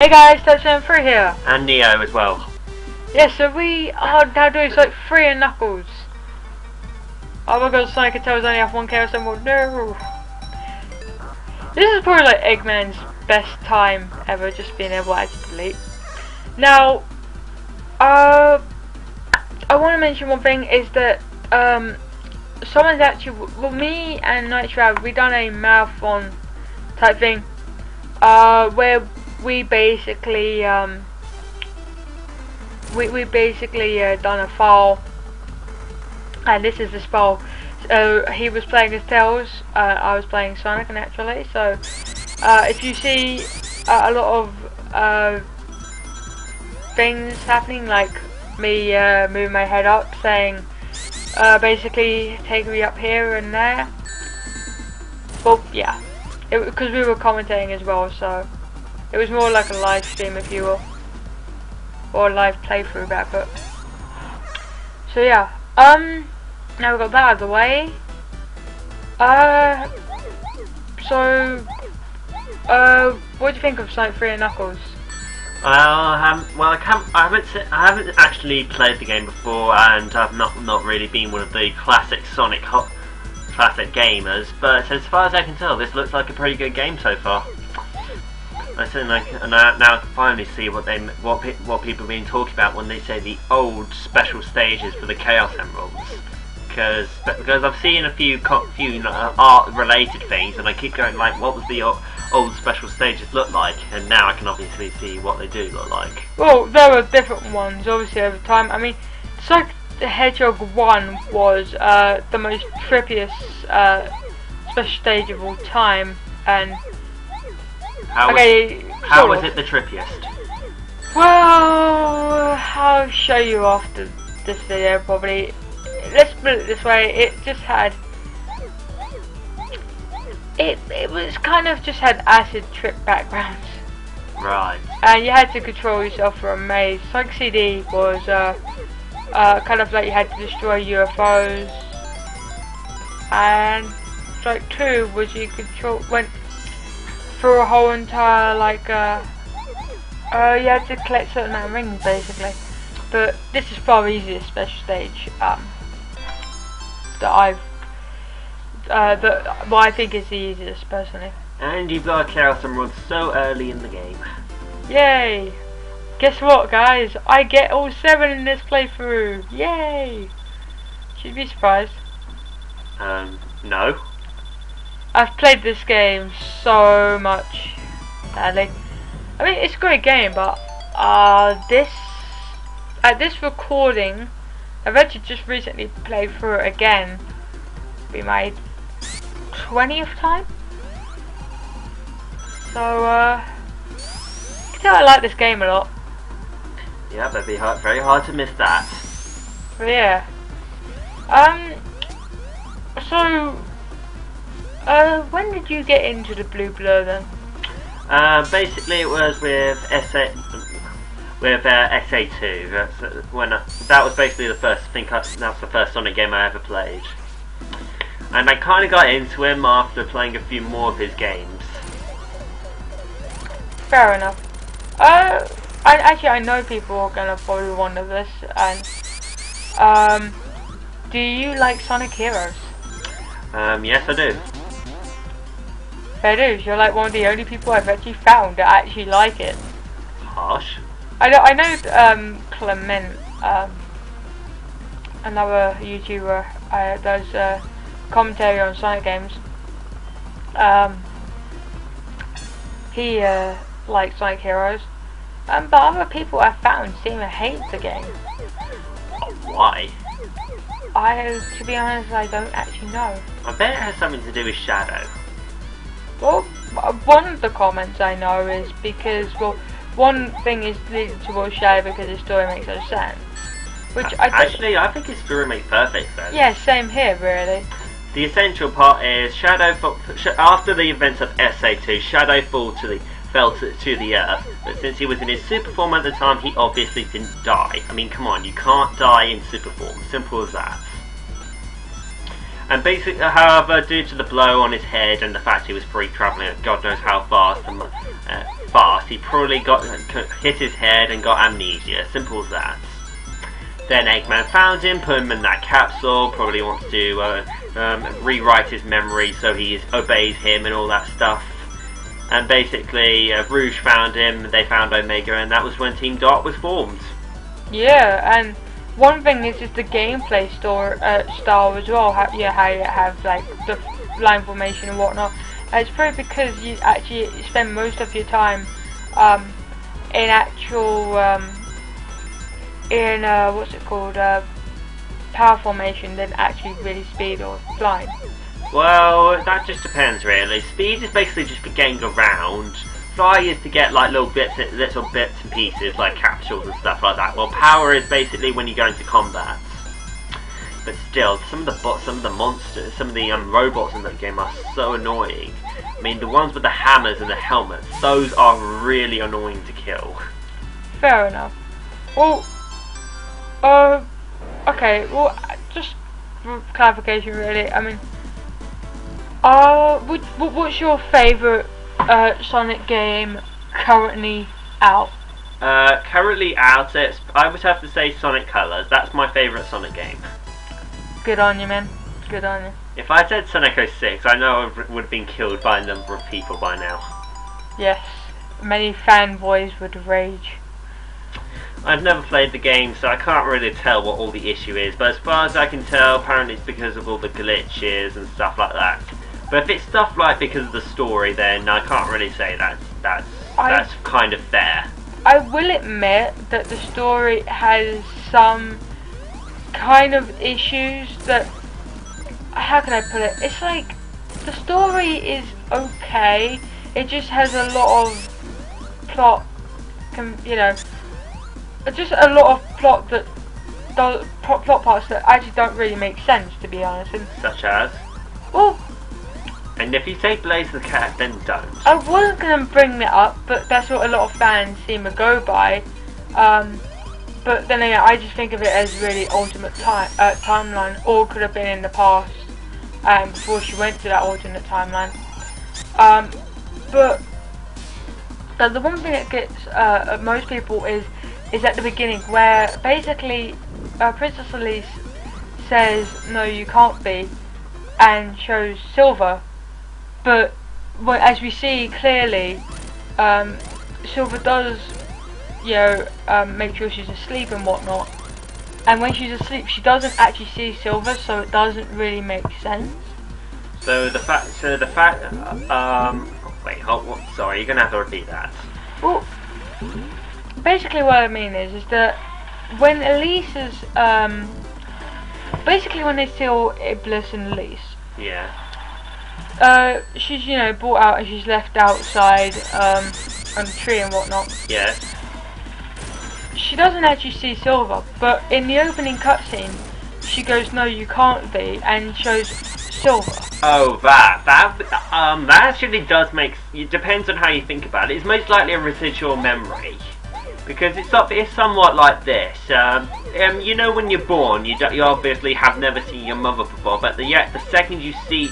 Hey guys, Staticsupersaiyan3 here. And Neo as well. Yeah, so we are now doing Sonic 3 and Knuckles. Oh my god, Sonic and Tails only have one Chaos Emerald. No! This is probably like Eggman's best time ever, just being able to actually delete. Now, I want to mention one thing, is that someone's actually, well, me and Nitro, we done a marathon type thing, where we basically done a file, and this is this file. So he was playing as Tails, I was playing Sonic naturally. So if you see a lot of things happening, like me moving my head up, saying basically take me up here and there. Well, yeah, because we were commentating as well, so it was more like a live stream, if you will, or a live playthrough back up. So yeah, now we've got that out of the way. What do you think of Sonic 3 and Knuckles? Well, I haven't actually played the game before, and I've not really been one of the classic classic gamers. But as far as I can tell, this looks like a pretty good game so far. I think now I can finally see what people have been talking about when they say the old special stages for the Chaos Emeralds. Because I've seen a few art-related things, and I keep going like, what was the old special stages look like? And now I can obviously see what they do look like. Well, there were different ones, obviously, over time. I mean, Sonic the Hedgehog 1 was the most trippiest special stage of all time, and how was it the trippiest? Well, I'll show you after this video probably. Let's put it this way, it just had, it was kind of just had acid trip backgrounds. Right. And you had to control yourself for a maze. Sonic CD was kind of like you had to destroy UFOs. And Sonic 2 was you went through a whole entire like you had to collect certain amount of rings basically. But this is far easier special stage that I think is the easiest personally. And you've got a Chaos Emerald so early in the game. Yay! Guess what, guys? I get all 7 in this playthrough. Yay! Should be surprised. No. I've played this game so much, sadly. I mean, it's a great game, but at this recording, I've actually just recently played through it again. Be my 20th time. So you can tell I like this game a lot. Yeah, that'd be very hard to miss that. But yeah. So when did you get into the blue blur then? Basically, it was with SA2. That was basically the first. I think that's the first Sonic game I ever played, and I kind of got into him after playing a few more of his games. Fair enough. I know people are gonna probably wonder this, and do you like Sonic Heroes? Yes, I do. Fair dues. You're like one of the only people I've actually found that actually like it. Harsh. I know Clement, another YouTuber, does commentary on Sonic games. He likes Sonic Heroes, but other people I've found seem to hate the game. Why? To be honest, I don't actually know. I bet it has something to do with Shadow. Well, one of the comments I know is because, well, one thing is leading towards Shadow because his story makes no sense. Which actually, I think his story makes perfect sense. Yeah, same here, really. The essential part is after the events of SA2, Shadow fell to the earth, but since he was in his super form at the time, he obviously didn't die. I mean, come on, you can't die in super form. Simple as that. And basically, however, due to the blow on his head and the fact he was free travelling at God knows how fast, fast, he probably hit his head and got amnesia. Simple as that. Then Eggman found him, put him in that capsule, probably wants to rewrite his memory so he obeys him and all that stuff. And basically, Rouge found him, they found Omega, and that was when Team Dark was formed. Yeah, and one thing is just the gameplay style as well. How you have like the line formation and whatnot. It's probably because you actually spend most of your time in actual what's it called, power formation than actually really speed or flying. Well, that just depends really. Speed is basically just for getting around. Fly is to get like little bits and pieces like capsules and stuff like that. Well, power is basically when you go into combat. But still, some of the monsters, some of the robots in that game are so annoying. I mean, the ones with the hammers and the helmets, those are really annoying to kill. Fair enough. Well, okay. Well, just for clarification, really. I mean, what's your favourite Sonic game currently out? Currently out, I would have to say Sonic Colors. That's my favourite Sonic game. Good on you, man. Good on you. If I said Sonic 06, I know I would have been killed by a number of people by now. Yes, many fanboys would rage. I've never played the game, so I can't really tell what all the issue is, but as far as I can tell, apparently it's because of all the glitches and stuff like that. But if it's stuff like because of the story, then I can't really say that's kind of fair. I will admit that the story has some kind of issues that, how can I put it? It's like the story is okay. It just has a lot of plot, just a lot of plot that plot parts that actually don't really make sense, to be honest. And, such as? Well, and if you say Blaze the Cat, then don't. I wasn't going to bring that up, but that's what a lot of fans seem to go by. But then again, I just think of it as really ultimate timeline, or could have been in the past, before she went to that alternate timeline. But the one thing that gets most people is at the beginning, where basically Princess Elise says, no, you can't be, and shows Silver. But as we see clearly, Silver does, make sure she's asleep and whatnot. And when she's asleep, she doesn't actually see Silver, so it doesn't really make sense. Wait, sorry, you're gonna have to repeat that. Well, basically what I mean is that when Elise is, basically when they steal Iblis and Elise, yeah, she's brought out and she's left outside on the tree and whatnot. Yes. She doesn't actually see Silver, but in the opening cutscene, she goes, "No, you can't be," and shows Silver. Oh, that actually does make. It depends on how you think about it. It's most likely a residual memory, because it's somewhat like this. When you're born, you obviously have never seen your mother before, but the second you see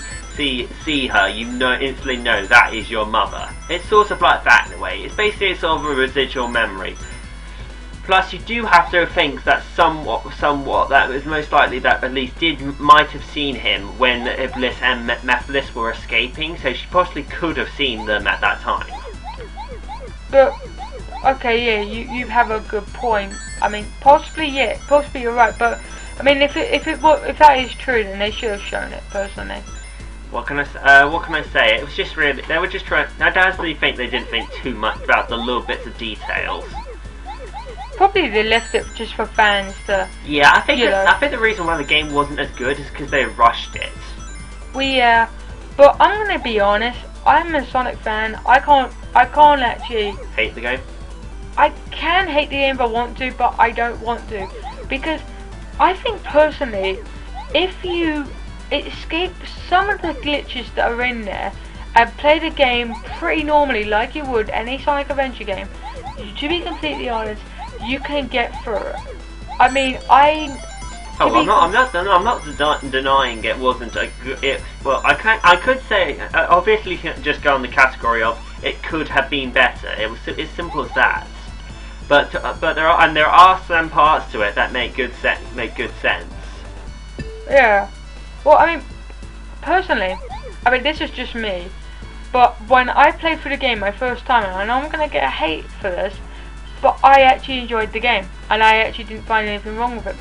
her, instantly know that is your mother. It's sort of like that in a way. It's basically sort of a residual memory. Plus, you do have to think that somewhat that was most likely that Elise might have seen him when Iblis and Mephiles were escaping, so she possibly could have seen them at that time. But okay, yeah, you have a good point. I mean, possibly you're right. But I mean, if that is true, then they should have shown it. Personally. What can I say? It was just really they were just trying. I honestly think they didn't think too much about the little bits of details. Probably they left it just for fans to. Yeah, I think the reason why the game wasn't as good is because they rushed it. Well, yeah, but I'm gonna be honest. I'm a Sonic fan. I can't actually hate the game. I can hate the game if I want to, but I don't want to, because I think personally, if you escape some of the glitches that are in there and play the game pretty normally, like you would any Sonic Adventure game, to be completely honest, you can get through it. I mean, I'm not denying it wasn't a good. Well, I could say obviously just go on the category of it could have been better. It's simple as that. But there are some parts to it that make good sense. Yeah. Well, I mean, personally, I mean, this is just me, but when I played through the game my first time, and I know I'm gonna get hate for this, but I actually enjoyed the game, and I actually didn't find anything wrong with it.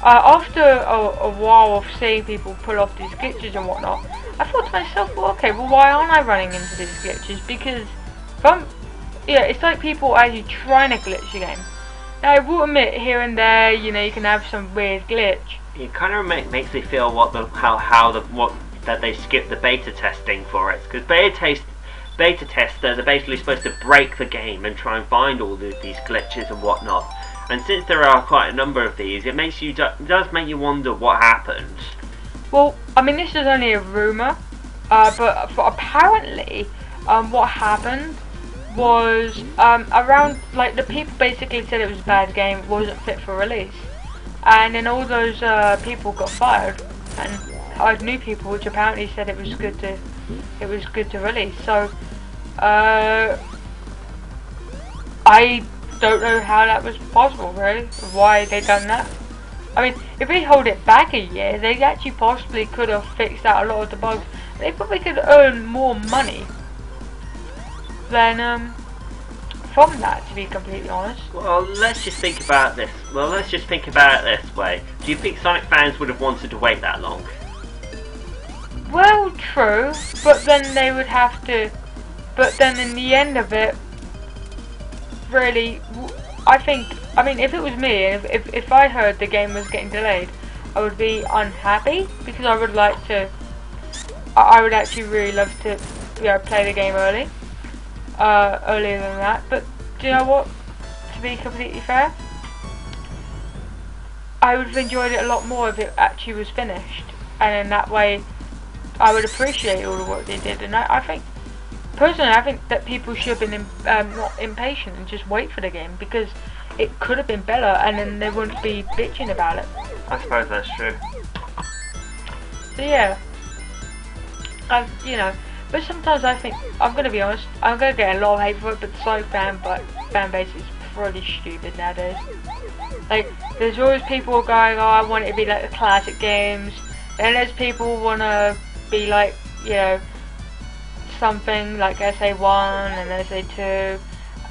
After a while of seeing people pull off these glitches and whatnot, I thought to myself, well, okay, well, why aren't I running into these glitches? Because yeah, it's like people actually trying to glitch the game. Now, I will admit, here and there, you know, you can have some weird glitch. It kind of makes me feel that they skipped the beta testing for it, because beta testers are basically supposed to break the game and try and find all these glitches and whatnot. And since there are quite a number of these, it does make you wonder what happened. Well, I mean, this is only a rumor, but apparently, what happened was around, like, the people basically said it was a bad game, it wasn't fit for release, and then all those people got fired and hired new people, which apparently said it was good to release. So I don't know how that was possible, really, why they done that. I mean, if they hold it back a year, they actually possibly could have fixed out a lot of the bugs. They probably could earn more money than from that, to be completely honest. Well, let's just think about this. Well, let's just think about it this way. Do you think Sonic fans would have wanted to wait that long? Well, true, but then they would have to. But then in the end of it, really, I mean, if it was me, if I heard the game was getting delayed, I would be unhappy, because I would like to. I would actually really love to, you know, play the game earlier than that. But do you know what? To be completely fair, I would have enjoyed it a lot more if it actually was finished, and in that way, I would appreciate all the work they did. And I think, personally, I think that people should have been not impatient and just wait for the game, because it could have been better, and then they wouldn't be bitching about it. I suppose that's true. So yeah, you know. But sometimes I think, I'm going to be honest, I'm going to get a lot of hate for it, but the Sonic fan base is pretty stupid nowadays. Like, there's always people going, oh, I want it to be like the classic games. Then there's people who want to be like, you know, something like SA1 and SA2.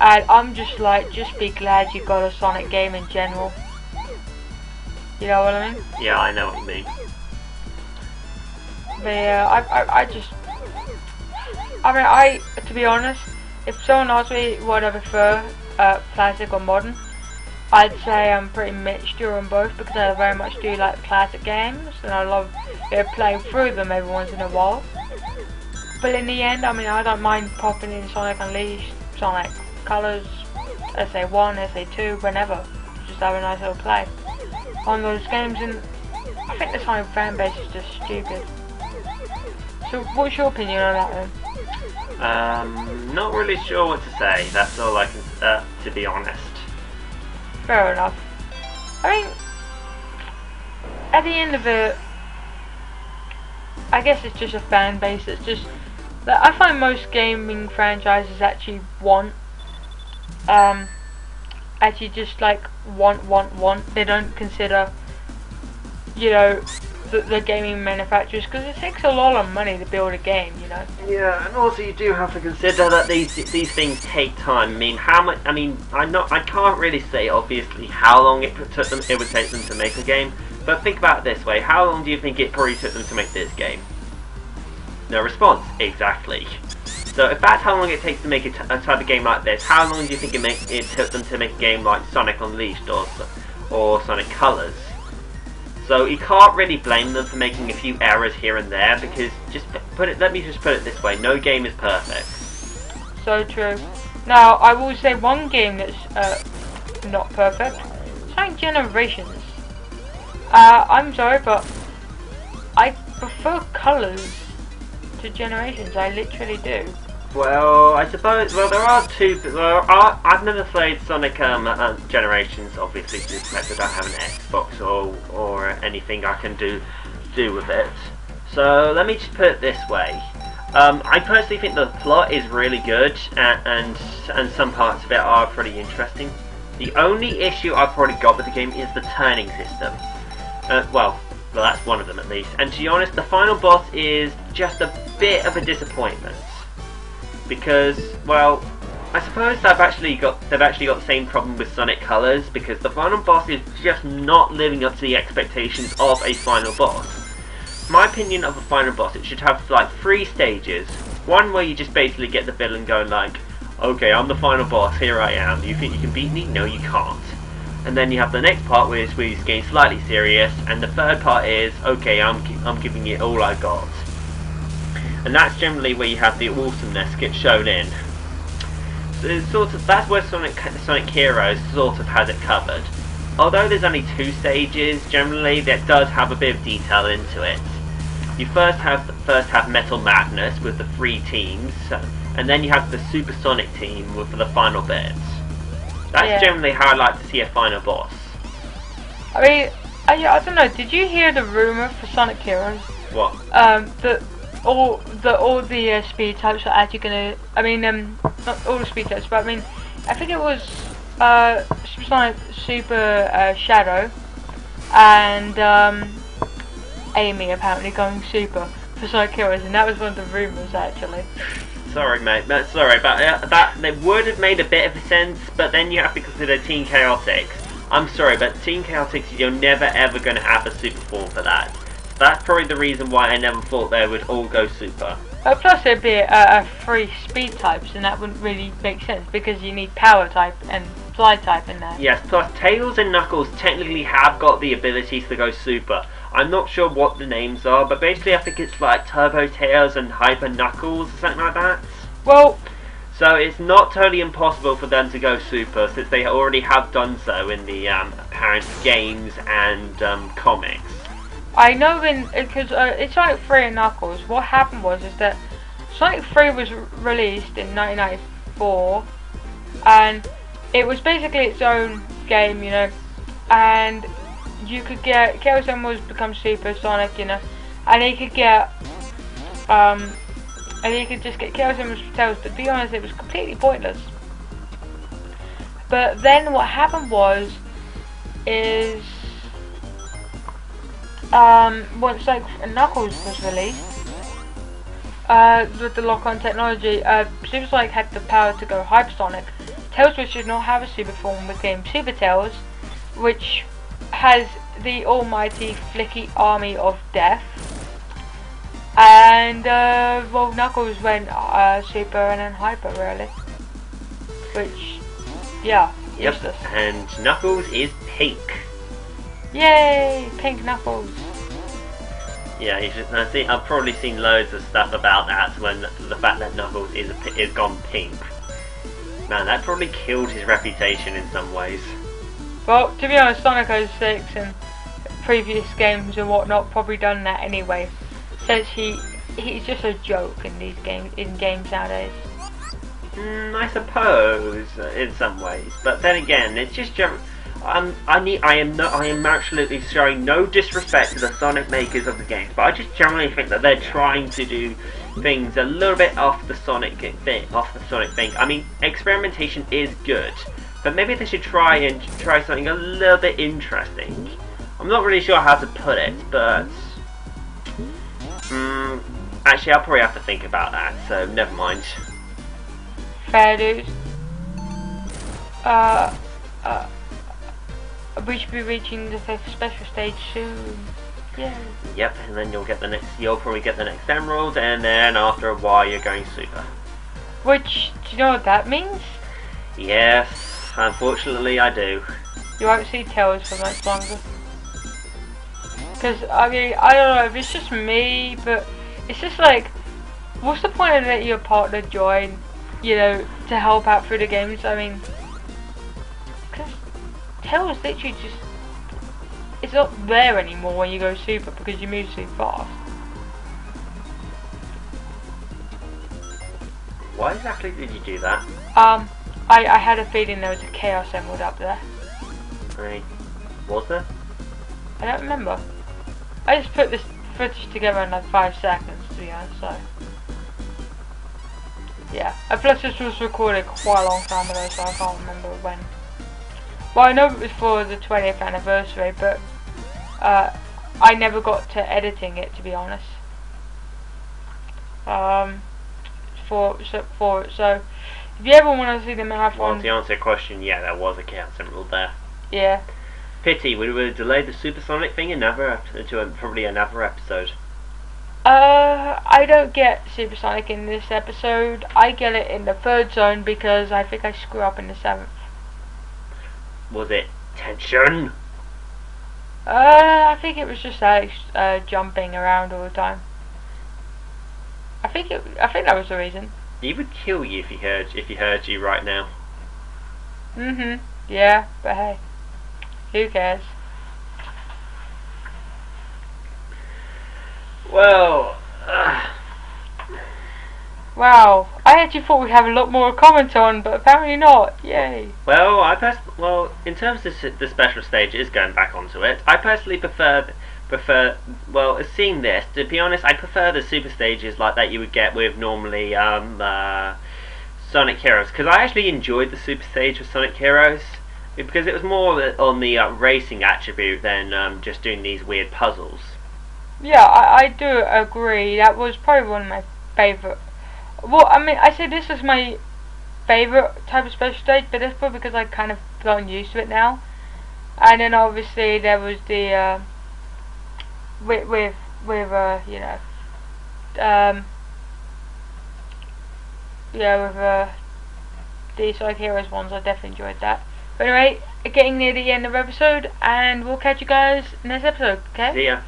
And I'm just like, just be glad you got a Sonic game in general. You know what I mean? Yeah, I know what you mean. But yeah, I mean, to be honest, if someone asks me what I prefer, classic or modern, I'd say I'm pretty mixture on both, because I very much do like classic games, and I love, you know, playing through them every once in a while. But in the end, I mean, I don't mind popping in Sonic Unleashed, Sonic Colors, SA1, SA2, whenever. Just have a nice little play on those games, and I think the Sonic fan base is just stupid. So what's your opinion on that then? Not really sure what to say. That's all I can, to be honest. Fair enough. I mean, at the end of it, I guess it's just a fan base. It's just that I find most gaming franchises actually actually just like want. They don't consider, you know, the gaming manufacturers, because it takes a lot of money to build a game, you know. Yeah, and also you do have to consider that these things take time. I mean, how much? I mean, I can't really say obviously how long it would take them to make a game. But think about it this way: how long do you think it probably took them to make this game? No response. Exactly. So if that's how long it takes to make a type of game like this, how long do you think it took them to make a game like Sonic Unleashed or Sonic Colors? So you can't really blame them for making a few errors here and there, because let me just put it this way: no game is perfect. So true. Now I will say one game that's not perfect: Sonic Generations. I'm sorry, but I prefer Colors to Generations. I literally do. Well, I suppose. Well, there are two. I've never played Sonic Generations, obviously, due to the fact that I don't have an Xbox or anything I can do with it. So let me just put it this way: I personally think the plot is really good, and some parts of it are pretty interesting. The only issue I've probably got with the game is the turning system. Well, that's one of them at least. And to be honest, the final boss is just a bit of a disappointment, because, well, I suppose they've actually got the same problem with Sonic Colors, because the final boss is just not living up to the expectations of a final boss. My opinion of a final boss, it should have like 3 stages. One where you just basically get the villain going like, okay, I'm the final boss, here I am. You think you can beat me? No, you can't. And then you have the next part where it's getting slightly serious, and the third part is, okay, I'm giving it all I got. And that's generally where you have the awesomeness get shown in. So that's where Sonic Heroes sort of has it covered. Although there's only 2 stages, generally that does have a bit of detail into it. You first have Metal Madness with the 3 teams, and then you have the Supersonic team for the final bits. That's generally how I like to see a final boss. I mean, I don't know. Did you hear the rumor for Sonic Heroes? What? That all the speed types are actually gonna. I mean, not all the speed types, but I mean, I think it was Supersonic, Super Shadow, and Amy apparently going Super for Sonic Heroes, and that was one of the rumors actually. Sorry, mate. Sorry, but that would have made a bit of sense. But then you have to consider Team Chaotix. I'm sorry, but Team Chaotix, you're never ever going to have a super form for that. That's probably the reason why I never thought they would all go super. Plus there'd be a 3 speed types, and that wouldn't really make sense because you need power type and fly type in there. Yes, plus Tails and Knuckles technically have got the abilities to go super. I'm not sure what the names are, but basically I think it's like Turbo Tails and Hyper Knuckles or something like that. Well, so it's not totally impossible for them to go super, since they already have done so in the apparent games and comics. I know because in Sonic 3 and Knuckles, what happened was that Sonic 3 was released in 1994, and it was basically its own game, you know, and you could get Chaos Emeralds become Super Sonic, you know, and he could get and you could just get Chaos Emeralds for Tails, but to be honest, it was completely pointless. But then what happened was once like Knuckles was released, with the lock-on technology, Super Sonic had the power to go Hypersonic. Tails, which did not have a super form, became Super Tails, which has the almighty flicky army of death. And well, Knuckles went super and then hyper, really. Which, yeah, useless. Yep, and Knuckles is pink. Yay, pink Knuckles. Yeah, I've probably seen loads of stuff about that, when the fact that Knuckles is gone pink. Man, that probably killed his reputation in some ways. Well, to be honest, Sonic 06 and previous games and whatnot probably done that anyway. Since he's just a joke in these games nowadays. I suppose in some ways, but then again, it's just I am absolutely showing no disrespect to the Sonic makers of the games, but I just generally think that they're trying to do things a little bit off the Sonic thing. I mean, experimentation is good, but maybe they should try something a little bit interesting. I'm not really sure how to put it, but actually I'll probably have to think about that, so never mind. Fair dude. We should be reaching the 5th special stage soon. Yay. Yep, and then you'll probably get the next emerald, and then after a while you're going super. Which, do you know what that means? Yes, unfortunately I do. You won't see Tails for much longer. Because, I mean, I don't know if it's just me, but it's just like, what's the point of letting your partner join, you know, to help out through the games? I mean, because Tails literally just, it's not there anymore when you go super because you move too fast. Why exactly did you do that? I had a feeling there was a Chaos Emerald up there. Right. Was there? I don't remember. I just put this footage together in like 5 seconds, to be honest, so. Yeah, and plus this was recorded quite a long time ago, so I can't remember when. Well, I know it was for the 20th anniversary, but I never got to editing it, to be honest. So if you ever want to see the marathon... Well, to answer your question, yeah, there was a chaos emerald there. Yeah. Pity, we would have delayed the supersonic thing probably another episode. I don't get supersonic in this episode. I get it in the 3rd zone because I think I screw up in the 7th. Was it tension? I think it was just Alex jumping around all the time. I think that was the reason. He would kill you if he heard you right now. Yeah, but hey, who cares? Well, wow, I actually thought we'd have a lot more to comment on, but apparently not. Yay. Well, in terms of the special stages, going back onto it, I personally prefer. Well, seeing this, to be honest, I prefer the super stages like that you would get with normally Sonic Heroes, because I actually enjoyed the super stage with Sonic Heroes because it was more on the racing attribute than just doing these weird puzzles. Yeah, I do agree. That was probably one of my favourite. Well, I mean, I say this is my favourite type of special stage, but that's probably because I kind of gotten used to it now. And then obviously there was the with you know, yeah, with the Sonic Heroes ones, I definitely enjoyed that. But anyway, getting near the end of the episode, and we'll catch you guys next episode. Okay? See ya.